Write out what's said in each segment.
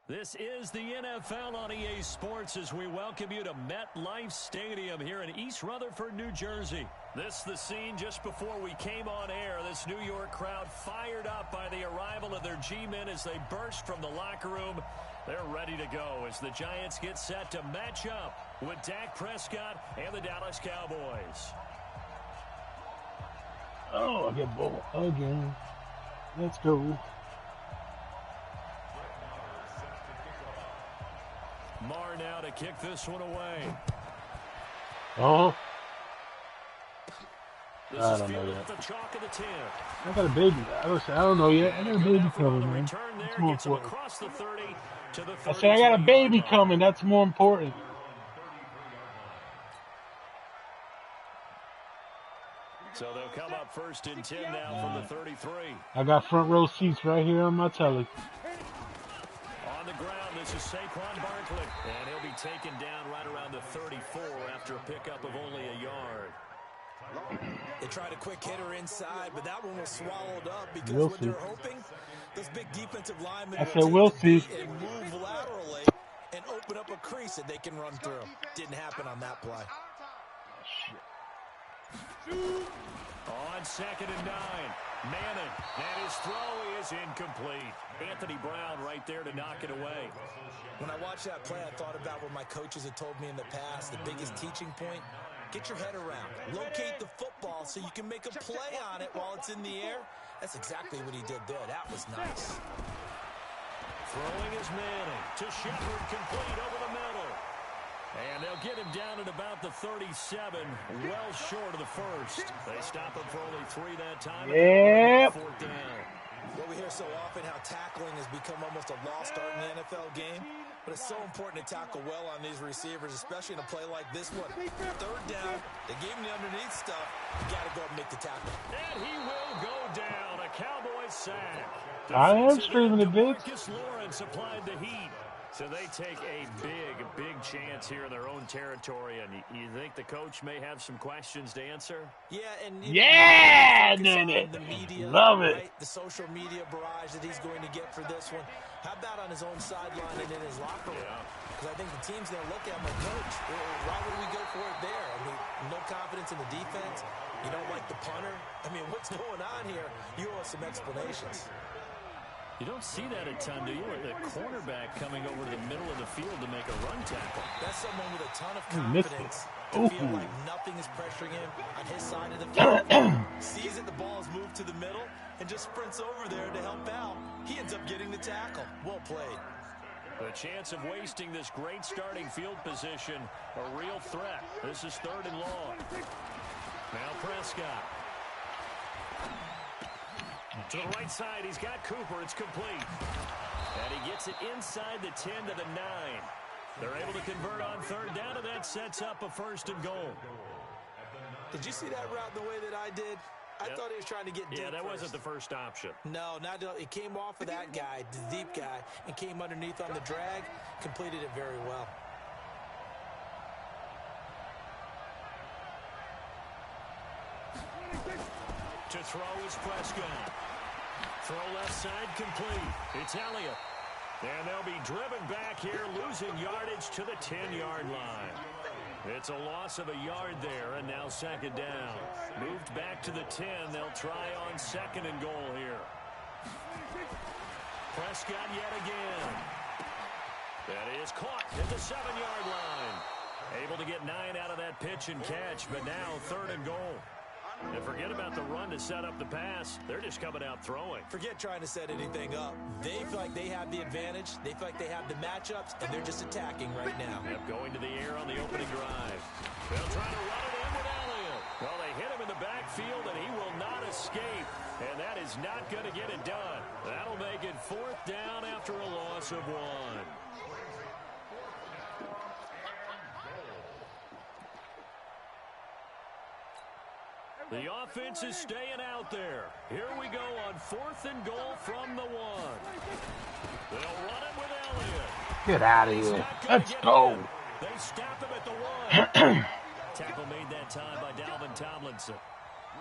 This is the NFL on EA Sports as we welcome you to MetLife Stadium here in East Rutherford, New Jersey. This is the scene just before we came on air. This New York crowd fired up by the arrival of their G-men as they burst from the locker room. They're ready to go as the Giants get set to match up with Dak Prescott and the Dallas Cowboys. Oh, I get ball again. Let's go. Marr now to kick this one away. Oh. This I is don't know fielded yet. at the chalk of the 10. I got a baby. I don't know yet. I got a baby coming, man. That's more important. Across the 30 to the I said I got a baby coming. That's more important. So they'll come up first and 10 now from the 33. I got front row seats right here on my telly. On the ground, this is Saquon Barkley. And he'll be taken down right around the 34 after a pickup of only a yard. They tried a quick hitter inside, but that one was swallowed up because what they're hoping, those big defensive linemen we'll see. And move laterally and open up a crease that they can run through. Didn't happen on that play. On 2nd and 9, Manning, and his throw is incomplete. Anthony Brown right there to knock it away. When I watched that play, I thought about what my coaches had told me in the past. The biggest teaching point, get your head around. Locate the football so you can make a play on it while it's in the air. That's exactly what he did there. That was nice. Throwing is Manning to Shepard, complete over the middle. And they'll get him down at about the 37, well short of the first. They stop him for only 3 that time. Yep. 4th down. Well, we hear so often how tackling has become almost a lost art in the NFL game. But it's so important to tackle well on these receivers, especially in a play like this one. 3rd down, they gave him the underneath stuff. You got to go up and make the tackle. And he will go down. A Cowboys sack. I am streaming it, bitch. Marcus Lawrence applied the heat. So they take a big chance here in their own territory. And you think the coach may have some questions to answer? Yeah, and the media, love it. Right? The social media barrage that he's going to get for this one. How about on his own sideline and in his locker room? Because I think the team's going to look at him like, coach, why would we go for it there? I mean, no confidence in the defense. You don't like the punter. I mean, what's going on here? You owe us some explanations. You don't see that a ton, do you? Or the cornerback coming over to the middle of the field to make a run tackle. That's someone with a ton of confidence to feel like nothing is pressuring him on his side of the field. Sees it, the ball is moved to the middle, and just sprints over there to help out. He ends up getting the tackle. Well played. The chance of wasting this great starting field position, a real threat. This is 3rd and long. Now Prescott. To the right side, he's got Cooper. It's complete. And he gets it inside the 10 to the 9. They're able to convert on 3rd down, and that sets up a 1st and goal. Did you see that route the way that I did? I thought he was trying to get deep. Yeah, that wasn't the first option. No, it came off of that guy, the deep guy, and came underneath on the drag. Completed it very well. To throw is Prescott. Throw left side complete. It's Elliott. And they'll be driven back here, losing yardage to the 10-yard line. It's a loss of a yard there, and now 2nd down. Moved back to the 10. They'll try on 2nd and goal here. Prescott yet again. That is caught at the 7-yard line. Able to get 9 out of that pitch and catch, but now 3rd and goal. And forget about the run to set up the pass. They're just coming out throwing. Forget trying to set anything up. They feel like they have the advantage. They feel like they have the matchups, and they're just attacking right now. Yep, going to the air on the opening drive. They'll try to run it in with Elliott. Well, they hit him in the backfield, and he will not escape. And that is not going to get it done. That'll make it 4th down after a loss of 1. The offense is staying out there. Here we go on 4th and goal from the 1. They'll run it with Elliott. Get out of here. Let's go. They stop him at the 1. Tackle made that time by Dalvin Tomlinson.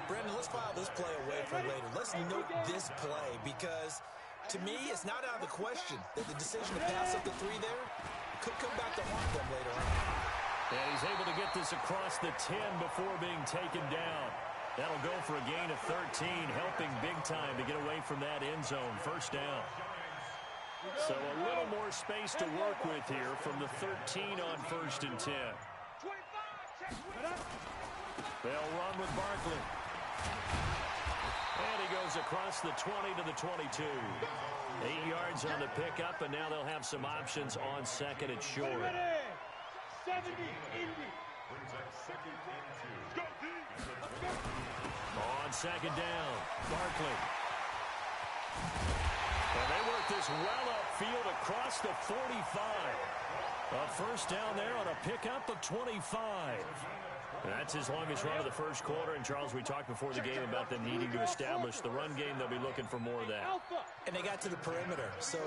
Brandon, let's file this play away for later. Let's note this play because To me, it's not out of the question that the decision to pass up the three there could come back to haunt them later on. And he's able to get this across the 10 before being taken down. That'll go for a gain of 13, helping big time to get away from that end zone. First down. So a little more space to work with here from the 13 on 1st and 10. They'll run with Barkley. And he goes across the 20 to the 22. 8 yards on the pickup, and now they'll have some options on 2nd and short. 70, Indy. On 2nd down, Barkley. And they work this well upfield across the 45. A first down there on a pickup of 25. That's his longest run of the first quarter. And, Charles, we talked before the game about them needing to establish the run game. They'll be looking for more of that. And they got to the perimeter. So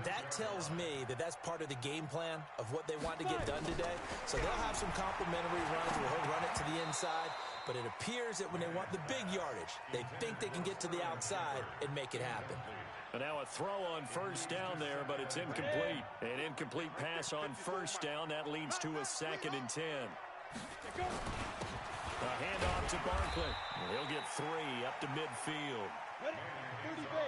that tells me that that's part of the game plan of what they want to get done today. So they'll have some complimentary runs where he'll run it to the inside. But it appears that when they want the big yardage, they think they can get to the outside and make it happen. And now a throw on first down there, but it's incomplete. An incomplete pass on first down. That leads to a 2nd and 10. A handoff to Barkley. He'll get 3 up to midfield.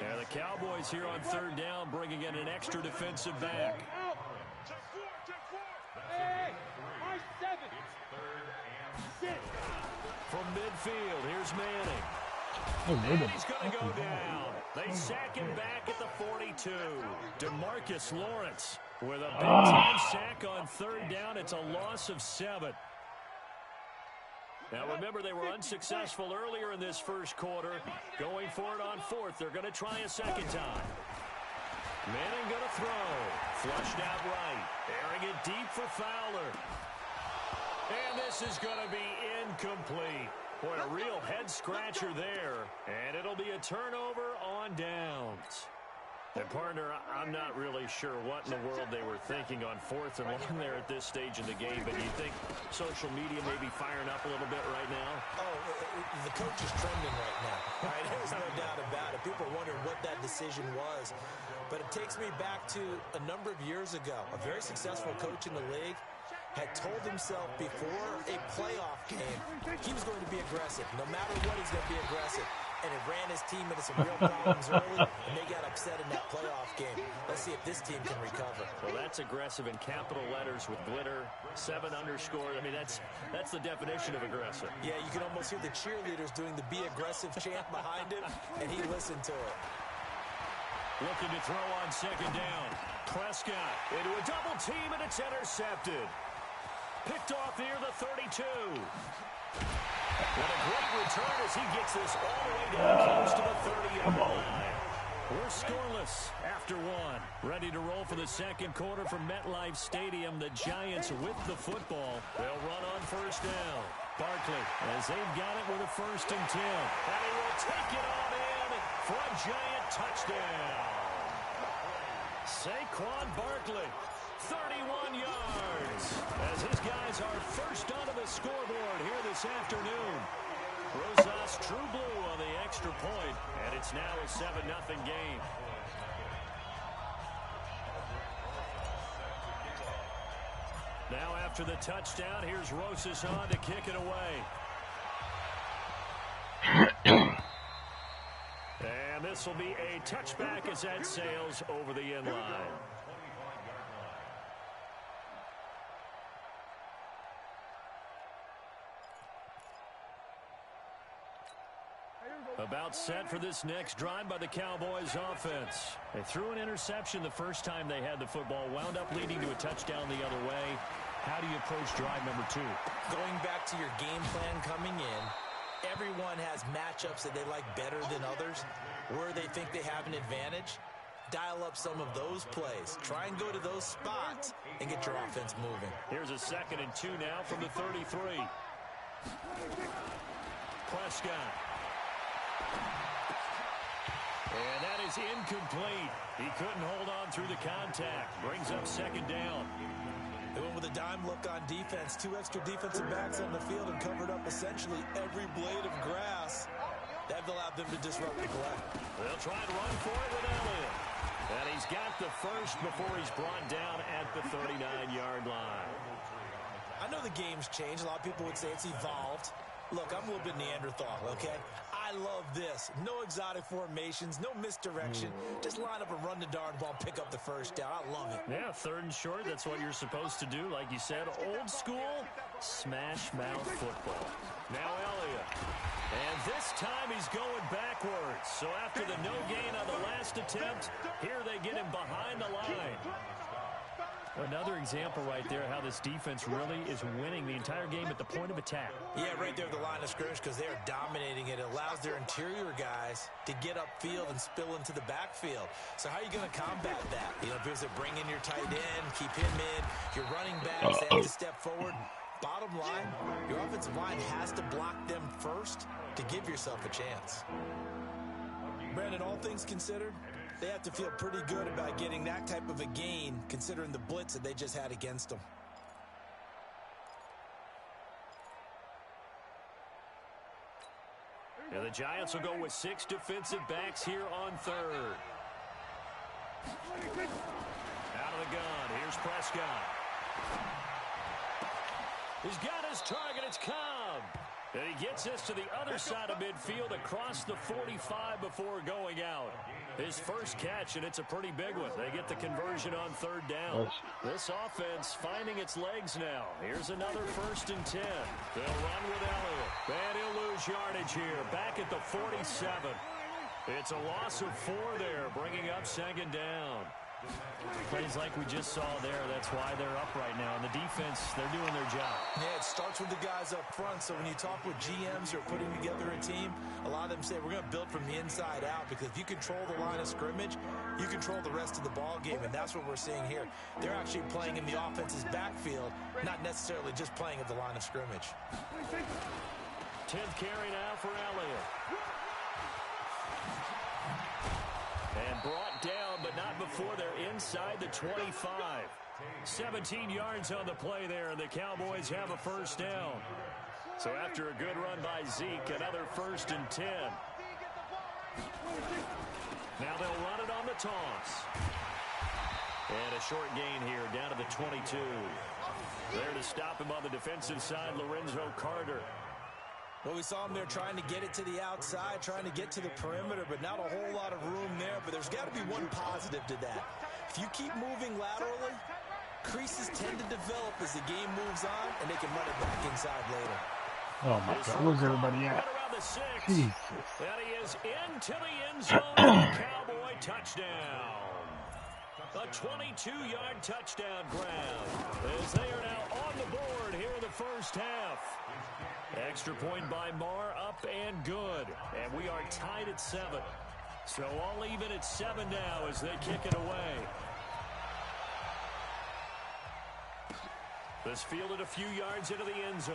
And the Cowboys here on 3rd down bringing in an extra defensive back. From midfield, here's Manning. And he's going to go down. They sack him back at the 42. DeMarcus Lawrence with a big-time sack on 3rd down. It's a loss of 7. Now, remember, they were unsuccessful earlier in this first quarter. Going for it on 4th. They're going to try a second time. Manning going to throw. Flushed out right. Airing it deep for Fowler. And this is going to be incomplete. Boy, a real head-scratcher there. And it'll be a turnover on downs. And, partner, I'm not really sure what in the world they were thinking on 4th and 1 there at this stage in the game. But do you think social media may be firing up a little bit right now? Oh, the coach is trending right now. Right? There's no doubt about it. People are wondering what that decision was. But it takes me back to a number of years ago. A very successful coach in the league had told himself before a playoff game he was going to be aggressive. No matter what, he's going to be aggressive. And it ran his team into some real problems early, and they got upset in that playoff game. Let's see if this team can recover. Well, that's aggressive in capital letters with glitter, 7 underscore. I mean, that's the definition of aggressive. Yeah, you can almost hear the cheerleaders doing the be aggressive chant behind him, and he listened to it. Looking to throw on 2nd down. Prescott into a double team, and it's intercepted. Picked off near the 32. And a great return as he gets this all the way down close to the 30-yard line. We're scoreless after 1. Ready to roll for the second quarter from MetLife Stadium. The Giants with the football. They'll run on 1st down. Barkley, as they've got it with a 1st and 10. And he will take it on in for a Giant touchdown. Saquon Barkley, 31 yards. As his guys are first onto the scoreboard here this afternoon. Rosas True Blue on the extra point, and it's now a 7-0 game. Now after the touchdown, here's Rosas on to kick it away. And this will be a touchback as that sails over the end line. About set for this next drive by the Cowboys offense. They threw an interception the first time they had the football, wound up leading to a touchdown the other way. How do you approach drive number 2? Going back to your game plan coming in, everyone has matchups that they like better than others, where they think they have an advantage. Dial up some of those plays. Try and go to those spots and get your offense moving. Here's a 2nd and 2 now from the 33. Prescott. And that is incomplete. He couldn't hold on through the contact. Brings up 2nd down. They went with a dime look on defense. 2 extra defensive backs on the field and covered up essentially every blade of grass. That allowed them to disrupt the play. They'll try and run for it with Elliott. And he's got the first before he's brought down at the 39-yard line. I know the game's changed. A lot of people would say it's evolved. Look, I'm a little bit Neanderthal, okay? I love this. No exotic formations, no misdirection. Just line up and run the darn ball, pick up the first down. I love it. Yeah, 3rd and short, that's what you're supposed to do. Like you said, old school, smash mouth football. Now Elliott. And this time he's going backwards. So after the no gain on the last attempt, here they get him behind the line. Another example right there how this defense really is winning the entire game at the point of attack. Yeah, right there at the line of scrimmage because they're dominating it. It allows their interior guys to get upfield and spill into the backfield. So how are you going to combat that? You know, if it's bring in your tight end, keep him in, your running backs have to step forward. Bottom line, your offensive line has to block them first to give yourself a chance. Brandon, all things considered, they have to feel pretty good about getting that type of a gain considering the blitz that they just had against them. And the Giants will go with 6 defensive backs here on 3rd. Out of the gun, here's Prescott. He's got his target, it's Cobb. And he gets us to the other side of midfield across the 45 before going out. His first catch, and it's a pretty big one. They get the conversion on 3rd down. This offense finding its legs now. Here's another 1st and 10. They'll run with Elliott. And he'll lose yardage here. Back at the 47. It's a loss of 4 there, bringing up 2nd down. Plays like we just saw there. That's why they're up right now. And the defense, they're doing their job. Yeah, it starts with the guys up front. So when you talk with GMs who are putting together a team, a lot of them say we're going to build from the inside out because if you control the line of scrimmage, you control the rest of the ball game. And that's what we're seeing here. They're actually playing in the offense's backfield, not necessarily just playing at the line of scrimmage. 10th carry now for Elliott. And brought down, but not before they're inside the 25. 17 yards on the play there, and the Cowboys have a 1st down. So after a good run by Zeke, another 1st and 10. Now they'll run it on the toss. And a short gain here, down to the 22. There to stop him on the defensive side, Lorenzo Carter. Well, we saw him there trying to get it to the outside, trying to get to the perimeter, but not a whole lot of room there. But there's got to be one positive to that. If you keep moving laterally, creases tend to develop as the game moves on, and they can run it back inside later. Oh, my God. Where's everybody at? Jesus. And he is into the end zone for the Cowboy touchdown. A 22-yard touchdown grab as they are now on the board here in the first half. Extra point by Marr, up and good. And we are tied at 7. So all even at 7 now as they kick it away. This fielded a few yards into the end zone.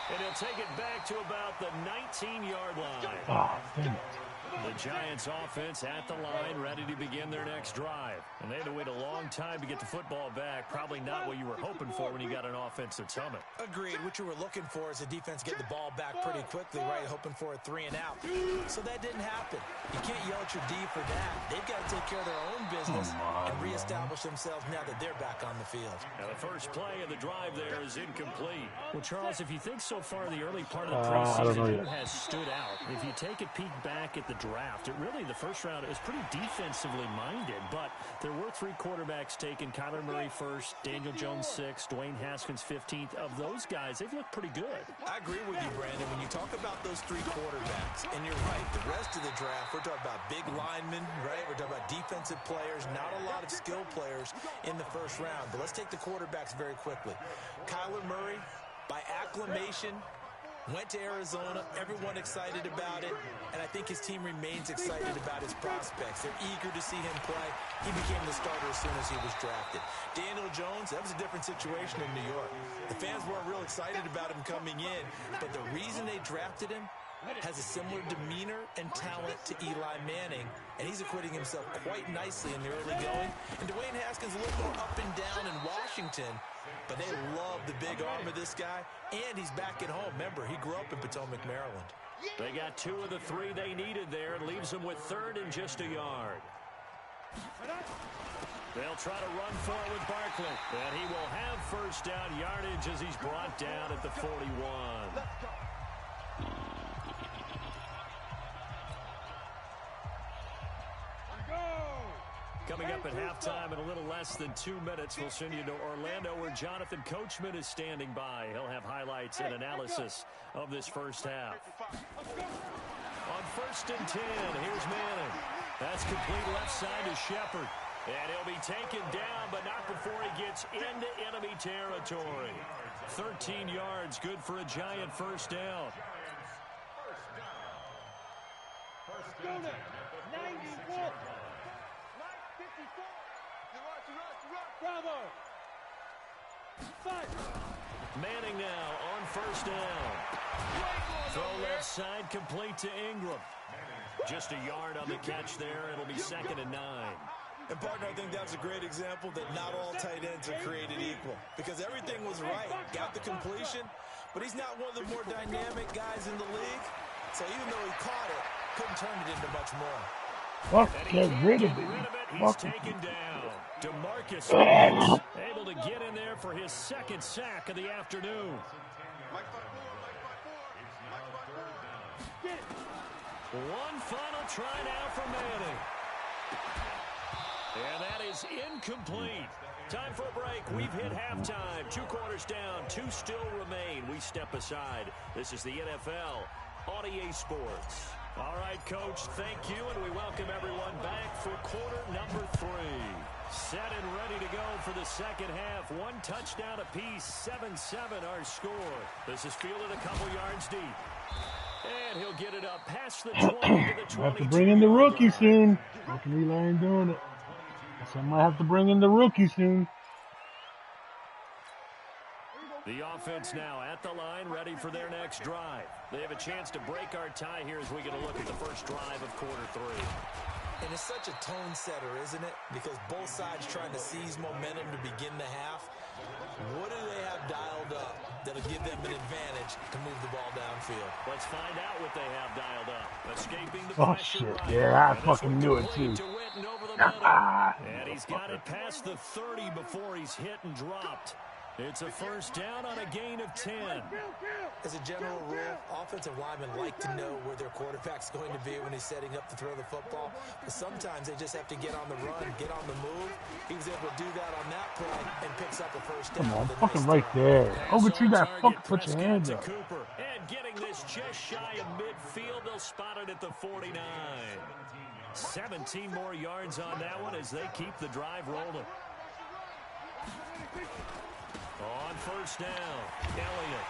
And he'll take it back to about the 19-yard line. Oh, damn it. The Giants offense at the line, ready to begin their next drive. And they had to wait a long time to get the football back. Probably not what you were hoping for when you got an offense that's humming. Agreed. What you were looking for is the defense get the ball back pretty quickly, right? Hoping for a 3 and out. So that didn't happen. You can't yell at your D for that. They've got to take care of their own business and reestablish themselves now that they're back on the field. Now the first play of the drive there is incomplete. Well, Charles, if you think so far the early part of the preseason, who has stood out? If you take a peek back at the draft, the first round is pretty defensively minded, but there were 3 quarterbacks taken. Kyler Murray first, Daniel Jones 6th, Dwayne Haskins 15th. Of those guys, they've looked pretty good. I agree with you, Brandon. When you talk about those 3 quarterbacks, and you're right, the rest of the draft, we're talking about big linemen, right? We're talking about defensive players, not a lot of skill players in the first round. But let's take the quarterbacks very quickly. Kyler Murray, by acclamation, went to Arizona, everyone excited about it, and I think his team remains excited about his prospects. They're eager to see him play. He became the starter as soon as he was drafted. Daniel Jones, that was a different situation in New York. The fans weren't real excited about him coming in, but the reason they drafted him has a similar demeanor and talent to Eli Manning, and he's acquitting himself quite nicely in the early going. And Dwayne Haskins a little more up and down in Washington, but they love the big arm of this guy, and he's back at home. Remember, he grew up in Potomac, Maryland. They got 2 of the 3 they needed there, and leaves them with 3rd and just a yard. They'll try to run for it with Barkley. And he will have first down yardage as he's brought down at the 41. Coming up at halftime in a little less than 2 minutes, we'll send you to Orlando where Jonathan Coachman is standing by. He'll have highlights and analysis of this first half. On 1st and 10, here's Manning. That's complete left side to Shepard. And he'll be taken down, but not before he gets into enemy territory. 13 yards, good for a Giant first down. 91. Bravo. Manning now on first down. Throw left side complete to Ingram. Just a yard on the catch there. It'll be 2nd and 9. And, partner, I think that was a great example that not all tight ends are created equal. Because everything was right. Got the completion, but he's not one of the more dynamic guys in the league. So even though he caught it, couldn't turn it into much more. Fuck, get rid of it. He's taken down. DeMarcus able to get in there for his 2nd sack of the afternoon. One final try now for Manning. And that is incomplete. Time for a break. We've hit halftime. 2 quarters down. 2 still remain. We step aside. This is the NFL on EA Sports. All right, Coach, thank you, and we welcome everyone back for quarter number 3. Set and ready to go for the second half. 1 touchdown apiece, 7-7 our score. This is fielded a couple yards deep. And he'll get it up past the 20 to the 22. Have to bring in the rookie soon. Fucking Eli ain't doing it. So I might have to bring in the rookie soon. The offense now at the line, ready for their next drive. They have a chance to break our tie here as we get a look at the first drive of quarter 3. And it's such a tone setter, isn't it? Because both sides trying to seize momentum to begin the half. What do they have dialed up that'll give them an advantage to move the ball downfield? Let's find out what they have dialed up. Escaping the Oh, pressure. shit. Yeah, I fucking knew it, too. And he's got it past the 30 before he's hit and dropped. It's a first down on a gain of 10. As a general rule, offensive linemen like to know where their quarterback's going to be when he's setting up to throw the football. But sometimes they just have to get on the run, get on the move. He was able to do that on that play and picks up a first down. Come on, fucking right there. Oh, but you got fucking put your hands up. Cooper. And getting this just shy of midfield, they'll spot it at the 49. 17 more yards on that one as they keep the drive rolling. On first down, Elliott.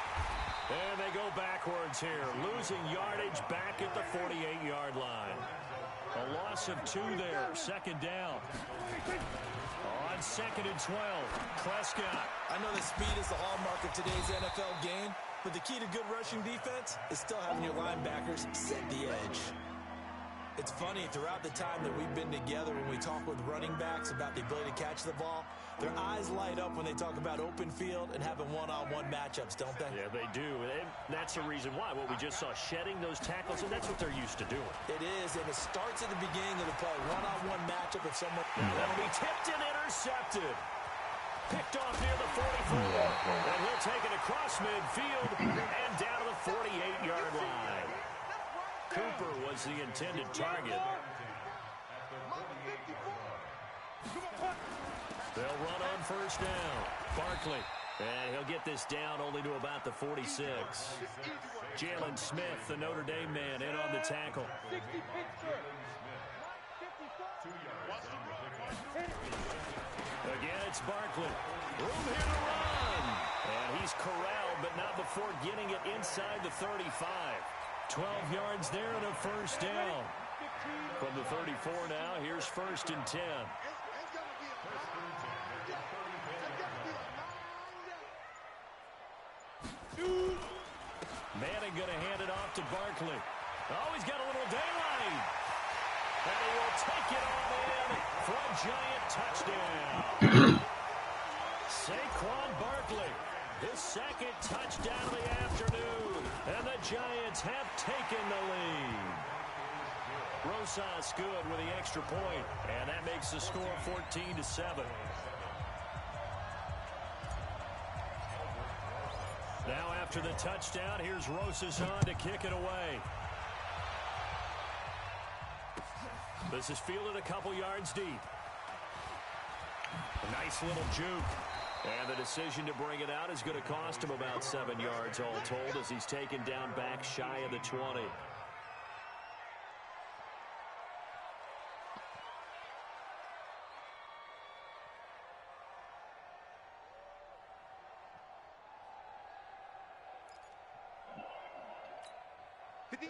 And they go backwards here, losing yardage back at the 48-yard line. A loss of 2 there, 2nd down. On 2nd and 12, Prescott. I know that speed is the hallmark of today's NFL game, but the key to good rushing defense is still having your linebackers set the edge. It's funny, throughout the time that we've been together, when we talk with running backs about the ability to catch the ball, their eyes light up when they talk about open field and having one-on-one matchups, don't they? Yeah, they do. And that's the reason why. What we just saw, shedding those tackles, and that's what they're used to doing. It is, and it starts at the beginning of the play. One-on-one matchup if someone... That'll be tipped and intercepted. Picked off near the 44. And he'll take it across midfield and down to the 48-yard line. Cooper was the intended target. They'll run on first down. Barkley. And he'll get this down only to about the 46. Jalen Smith, the Notre Dame man, in on the tackle. Again, it's Barkley. Room here to run. And he's corralled, but not before getting it inside the 35. 12 yards there and a first down. From the 34 now, here's 1st and 10. Manning going to hand it off to Barkley. Oh, he's got a little daylight. And he will take it all in for a Giant touchdown. Saquon Barkley, his 2nd touchdown of the afternoon. And the Giants have taken the lead. Rosas good with the extra point, and that makes the score 14-7. Now after the touchdown, here's Rosas on to kick it away. This is fielded a couple yards deep. A nice little juke. And the decision to bring it out is going to cost him about 7 yards all told as he's taken down back shy of the 20.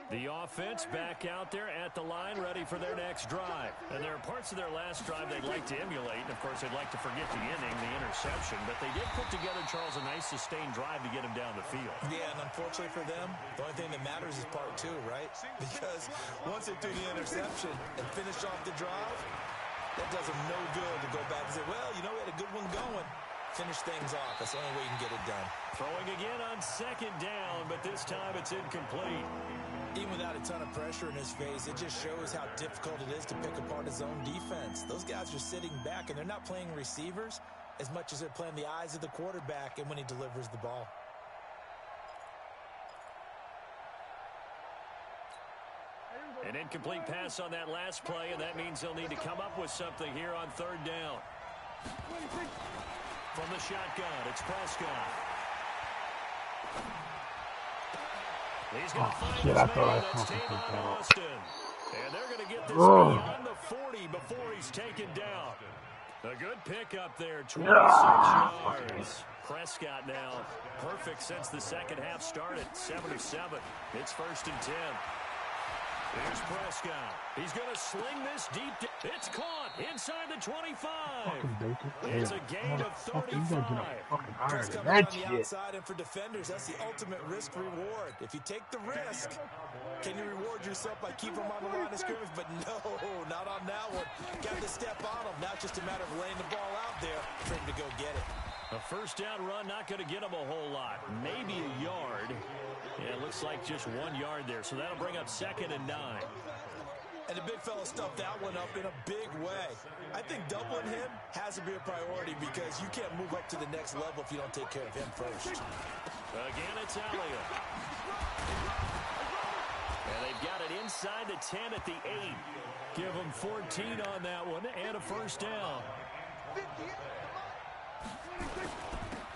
The offense back out there at the line, ready for their next drive. And there are parts of their last drive they'd like to emulate. And, of course, they'd like to forget the inning, the interception. But they did put together, Charles, a nice sustained drive to get him down the field. Yeah, and unfortunately for them, the only thing that matters is part two, right? Because once they do the interception and finish off the drive, that does them no good to go back and say, well, you know, we had a good one going. Finish things off. That's the only way you can get it done. Throwing again on second down, but this time it's incomplete. Even without a ton of pressure in his face, it just shows how difficult it is to pick apart his own defense. Those guys are sitting back, and they're not playing receivers as much as they're playing the eyes of the quarterback and when he delivers the ball. An incomplete pass on that last play, and that means they'll need to come up with something here on third down. From the shotgun, it's Prescott. He's going to find his man. That's Tavon Austin. And they're going to get this beyond the 40 before he's taken down. A good pickup there, 26 yards. Prescott now perfect since the second half started, 7-7. It's 1st and 10. Here's Prescott. He's going to sling this deep. It's caught inside the 25. It's a gain of 35. Prescott on the outside, and for defenders, that's the ultimate risk reward. If you take the risk, can you reward yourself by keeping him on the line of scrimmage? But no, not on that one. Got to step on him. Now it's just a matter of laying the ball out there for him to go get it. A first down run, not going to get him a whole lot. Maybe a yard. Yeah, it looks like just 1 yard there. So that'll bring up 2nd and 9. And the big fella stuffed that one up in a big way. I think doubling him has to be a priority because you can't move up to the next level if you don't take care of him first. Again, it's Elliott. And they've got it inside the 10 at the 8. Give them 14 on that one and a first down.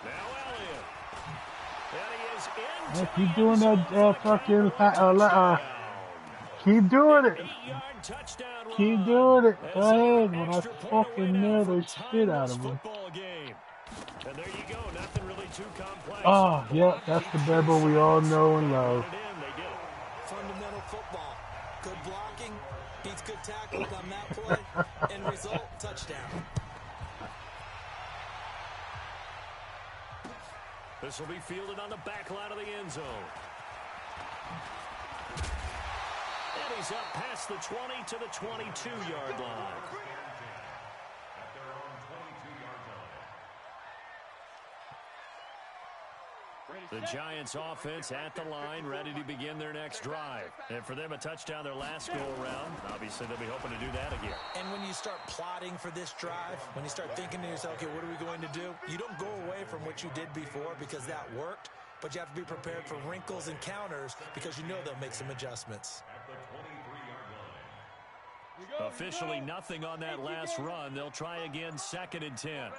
Now Elliott. And he is in. Keep doing that fucking keep doing it. Keep doing it. Go ahead when I fucking nail the shit out of him. And there you go. Nothing really too complex. Oh, yeah, that's the Bevel we all know and love. Fundamental football. Good blocking, beats good tackling on that play, and result, touchdown. This will be fielded on the back line of the end zone. And he's up past the 20 to the 22-yard line. The Giants offense at the line, ready to begin their next drive. And for them, a touchdown their last go-around. Obviously, they'll be hoping to do that again. And when you start plotting for this drive, when you start thinking to yourself, okay, what are we going to do? You don't go away from what you did before because that worked, but you have to be prepared for wrinkles and counters because you know they'll make some adjustments. Officially nothing on that last run. They'll try again, 2nd and 10.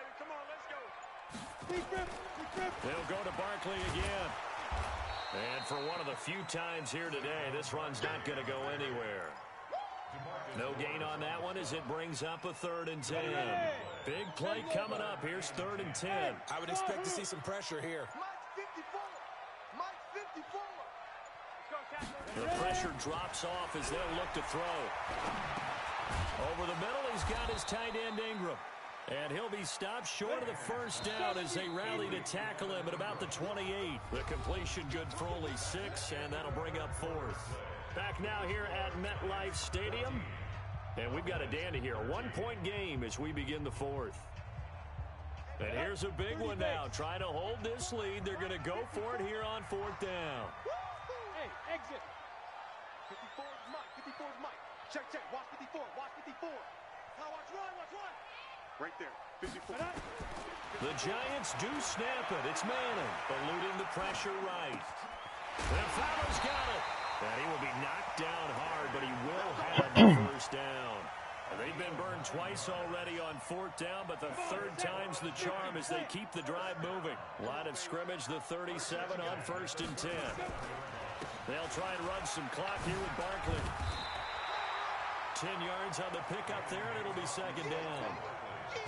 They'll go to Barkley again. And for one of the few times here today, this run's not going to go anywhere. No gain on that one as it brings up a 3rd and 10. Big play coming up. Here's 3rd and 10. I would expect to see some pressure here. The pressure drops off as they'll look to throw. Over the middle, he's got his tight end Ingram. And he'll be stopped short of the first down as they rally to tackle him at about the 28. The completion good for only 6, and that'll bring up 4th. Back now here at MetLife Stadium. And we've got a dandy here. A 1-point game as we begin the 4th. And here's a big one now. Trying to hold this lead. They're going to go for it here on 4th down. Hey, exit. 54 is Mike. 54 is Mike. Check, check. Watch 54. Watch 54. Now watch run. Watch run. Right there. 54. The Giants do snap it. It's Madden eluding the pressure right. And Fowler's got it. And he will be knocked down hard, but he will have the first down. They've been burned twice already on fourth down, but the third time's the charm as they keep the drive moving. Line of scrimmage, the 37 on 1st and 10. They'll try and run some clock here with Barkley. 10 yards on the pickup there, and it'll be second down.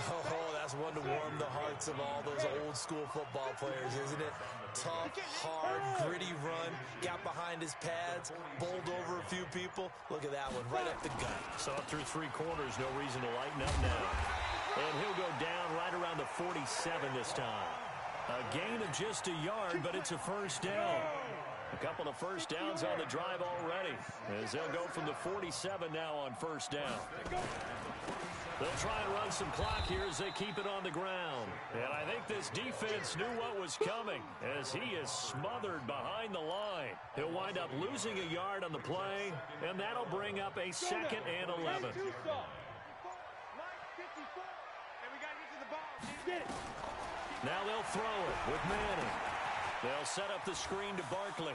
Oh, that's one to warm the hearts of all those old-school football players, isn't it? Tough, hard, gritty run. Got behind his pads, bowled over a few people. Look at that one, right up the gut. So up through 3 quarters, no reason to lighten up now. And he'll go down right around the 47 this time. A gain of just a yard, but it's a first down. A couple of first downs on the drive already, as they'll go from the 47 now on first down. They'll try and run some clock here as they keep it on the ground. And I think this defense knew what was coming as he is smothered behind the line. He'll wind up losing a yard on the play, and that'll bring up a 2nd and 11. Now they'll throw it with Manning. They'll set up the screen to Barkley.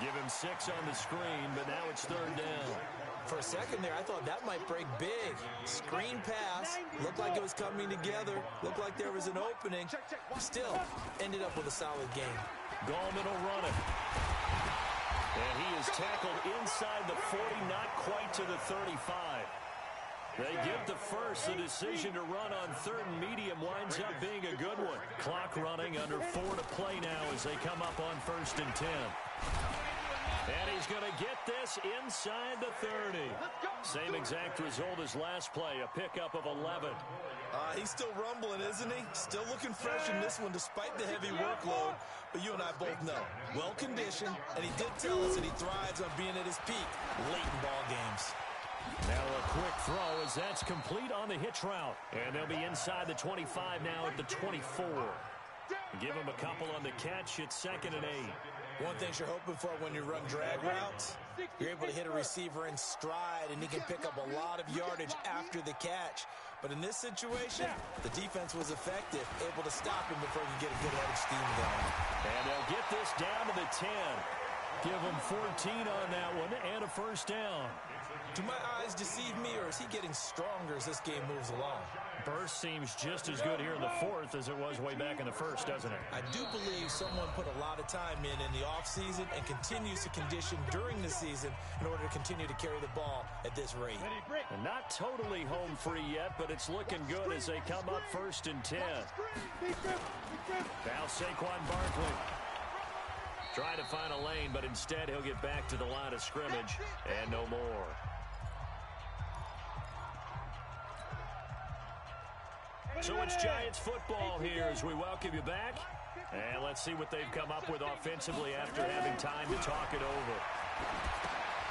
Give him 6 on the screen, but now it's 3rd down. For a second there, I thought that might break big. Screen pass. Looked like it was coming together. Looked like there was an opening. Still, ended up with a solid game. Gallman will run it. And he is tackled inside the 40, not quite to the 35. They get the first. The decision to run on 3rd and medium winds up being a good one. Clock running under 4 to play now as they come up on 1st and 10. And he's going to get this inside the 30. Same exact result as last play, a pickup of 11. He's still rumbling, isn't he? Still looking fresh in this one despite the heavy workload. But you and I both know, well-conditioned, and he did tell us that he thrives on being at his peak late in ball games. Now a quick throw as that's complete on the hitch route. And they'll be inside the 25 now at the 24. Give him a couple on the catch. It's 2nd and 8. One thing you're hoping for when you run drag routes, you're able to hit a receiver in stride, and he can pick up a lot of yardage after the catch. But in this situation, the defense was effective, able to stop him before he could get a good head of steam going. And they'll get this down to the 10. Give him 14 on that one and a first down. Do my eyes deceive me, or is he getting stronger as this game moves along? Burst seems just as good here in the 4th as it was way back in the 1st, doesn't it? I do believe someone put a lot of time in the offseason and continues to condition during the season in order to continue to carry the ball at this rate. And not totally home free yet, but it's looking good as they come up 1st and 10. Now Saquon Barkley. Trying to find a lane, but instead he'll get back to the line of scrimmage and no more. So it's Giants football here as we welcome you back. And let's see what they've come up with offensively after having time to talk it over.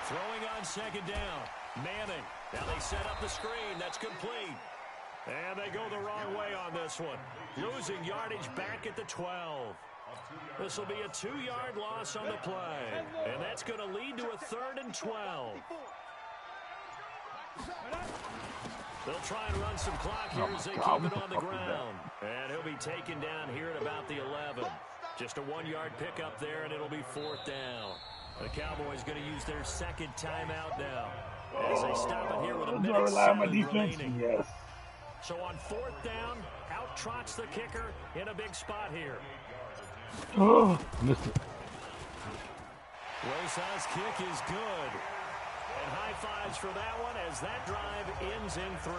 Throwing on 2nd down. Manning. Now they set up the screen. That's complete. And they go the wrong way on this one. Losing yardage back at the 12. This will be a 2-yard loss on the play. And that's going to lead to a 3rd and 12. They'll try and run some clock here as they keep it on the ground. And he'll be taken down here at about the 11. Just a 1-yard pickup there, and it'll be 4th down. The Cowboys going to use their 2nd timeout now as they stop it here with a minute 7 remaining. Yes. So on 4th down, out trots the kicker in a big spot here. Oh, missed it. Rosa's kick is good. And high fives for that one as that drive ends in 3.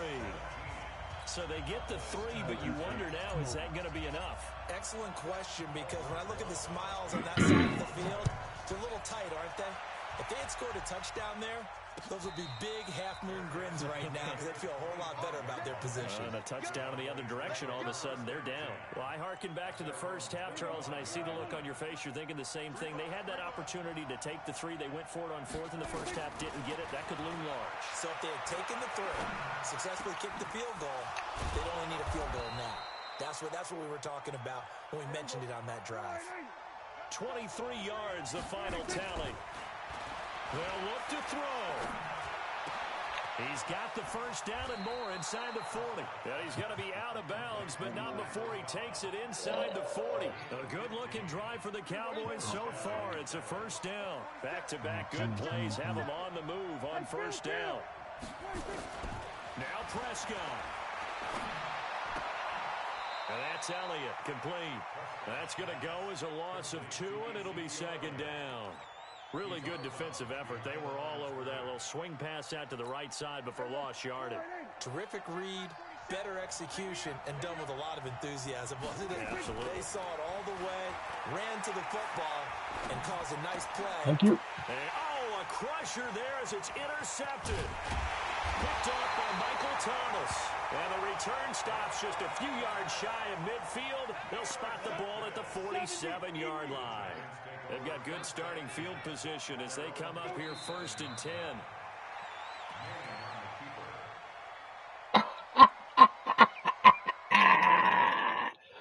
So they get the 3, but you wonder now, is that going to be enough? Excellent question, because when I look at the smiles on that side of the field, they're a little tight, aren't they? If they had scored a touchdown there, those would be big half-moon grins right now because they'd feel a whole lot better about their position. And a touchdown in the other direction, all of a sudden they're down. Well, I hearken back to the first half, Charles, and I see the look on your face. You're thinking the same thing. They had that opportunity to take the 3. They went for it on 4th in the first half, didn't get it. That could loom large. So if they had taken the 3, successfully kicked the field goal, they'd only need a field goal now. That's what we were talking about when we mentioned it on that drive. 23 yards, the final tally. They'll look to throw. He's got the first down and more inside the 40. And he's going to be out of bounds, but not before he takes it inside the 40. A good-looking drive for the Cowboys so far. It's a first down. Back-to-back good plays have them on the move on first down. Now Prescott. And that's Elliott, complete. That's going to go as a loss of 2, and it'll be second down. Really good defensive effort. They were all over that little swing pass out to the right side before lost yardage. Terrific read, better execution, and done with a lot of enthusiasm, wasn't it? Yeah, absolutely. They saw it all the way, ran to the football, and caused a nice play. Thank you. And, oh, a crusher there as it's intercepted. Picked off by Michael Thomas. And the return stops just a few yards shy of midfield. They'll spot the ball at the 47-yard line. They've got good starting field position as they come up here 1st and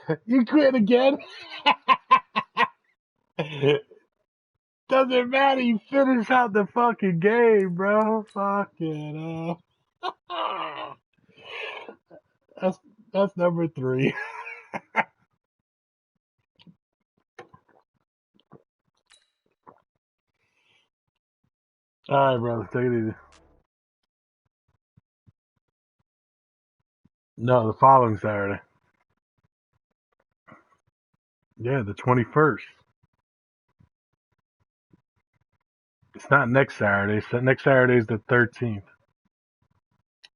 10. You quit again? Doesn't matter. You finish out the fucking game, bro. Fucking that's number 3. All right, brother. Take it easy. No, the following Saturday. Yeah, the 21st. It's not next Saturday. Next Saturday is the 13th.